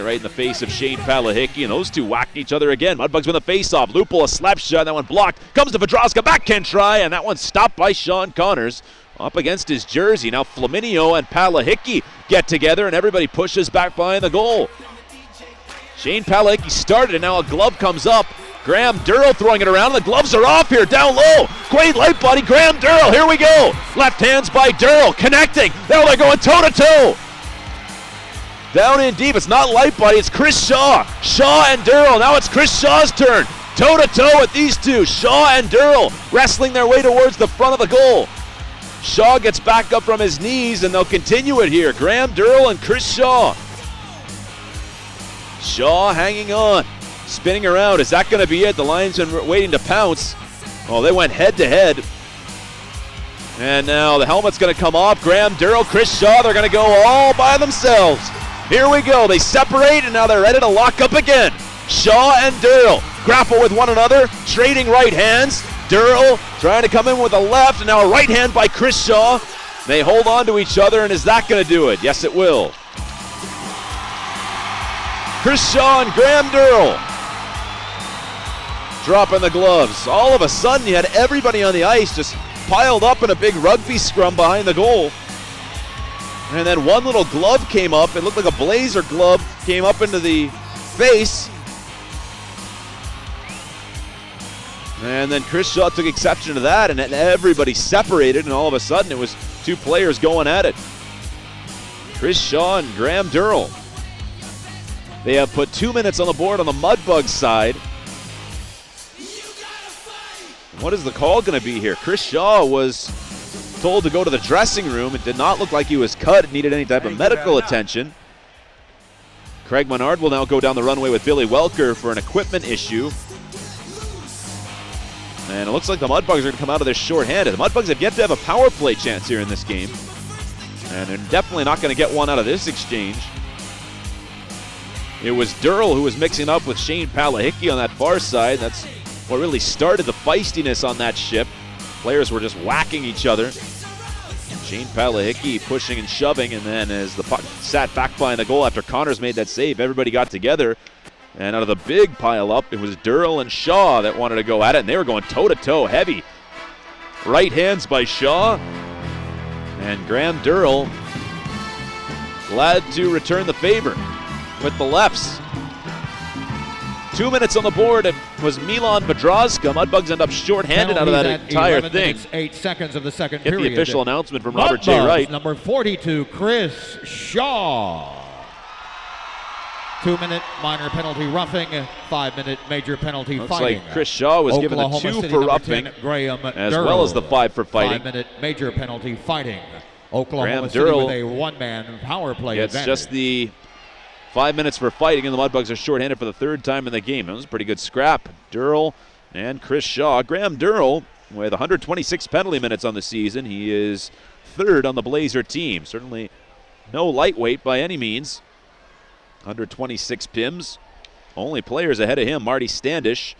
Right in the face of Shane Palahicki, and those two whacked each other again. Mudbugs win the face-off. Lupul a slap shot. That one blocked. Comes to Vedrozka. Backhand try, and that one stopped by Sean Connors. Up against his jersey. Now Flaminio and Palahicki get together, and everybody pushes back behind the goal. Shane Palahicki started, and now a glove comes up. Graham Dearle throwing it around. The gloves are off here, down low. Great light body, Graham Dearle. Here we go. Left hands by Dearle, connecting. Now they're going toe-to-toe. Down in deep, it's not light body, it's Chris Shaw. Shaw and Dearle, now it's Chris Shaw's turn. Toe-to-toe with these two, Shaw and Dearle, wrestling their way towards the front of the goal. Shaw gets back up from his knees, and they'll continue it here. Graham Dearle and Chris Shaw. Shaw hanging on, spinning around. Is that going to be it? The linesman waiting to pounce. Oh, they went head-to-head. And now the helmet's going to come off. Graham Dearle, Chris Shaw, they're going to go all by themselves. Here we go. They separate, and now they're ready to lock up again. Shaw and Dearle grapple with one another, trading right hands. Dearle trying to come in with a left, and now a right hand by Chris Shaw. They hold on to each other, and is that going to do it? Yes, it will. Chris Shaw and Graham Dearle dropping the gloves. All of a sudden, you had everybody on the ice just piled up in a big rugby scrum behind the goal. And then one little glove came up. It looked like a Blazer glove came up into the face. And then Chris Shaw took exception to that, and then everybody separated, and all of a sudden it was two players going at it. Chris Shaw and Graham Dearle. They have put 2 minutes on the board on the Mudbugs side. What is the call going to be here? Chris Shaw was told to go to the dressing room. It did not look like he was cut. It needed any type of medical attention. Craig Menard will now go down the runway with Billy Welker for an equipment issue. And it looks like the Mudbugs are going to come out of this shorthanded. The Mudbugs have yet to have a power play chance here in this game. And they're definitely not going to get one out of this exchange. It was Dearle who was mixing up with Shane Palahicki on that far side. That's what really started the feistiness on that ship. Players were just whacking each other. Shane Palahicki pushing and shoving, and then as the puck sat back behind the goal after Connors made that save, everybody got together. And out of the big pile-up, it was Dearle and Shaw that wanted to go at it, and they were going toe-to-toe heavy. Right hands by Shaw. And Graham Dearle glad to return the favor with the lefts. 2 minutes on the board. It was Milan Vedrozka. Mudbugs end up shorthanded out of that entire thing. 8 seconds of the second Get period. the official announcement from Robert J. Wright. Number 42, Chris Shaw. 2-minute minor penalty roughing, 5-minute major penalty Looks fighting. Like Chris Shaw was given the 2 for roughing, 10, Graham as Dearle. well as the 5 for fighting. 5-minute major penalty fighting. Oklahoma Graham City Dearle with a one-man power play gets advantage. just the 5 minutes for fighting, and the Mudbugs are shorthanded for the 3rd time in the game. It was a pretty good scrap. Dearle and Chris Shaw. Graham Dearle with 126 penalty minutes on the season. He is 3rd on the Blazer team. Certainly no lightweight by any means. 126 PIMs. Only players ahead of him, Marty Standish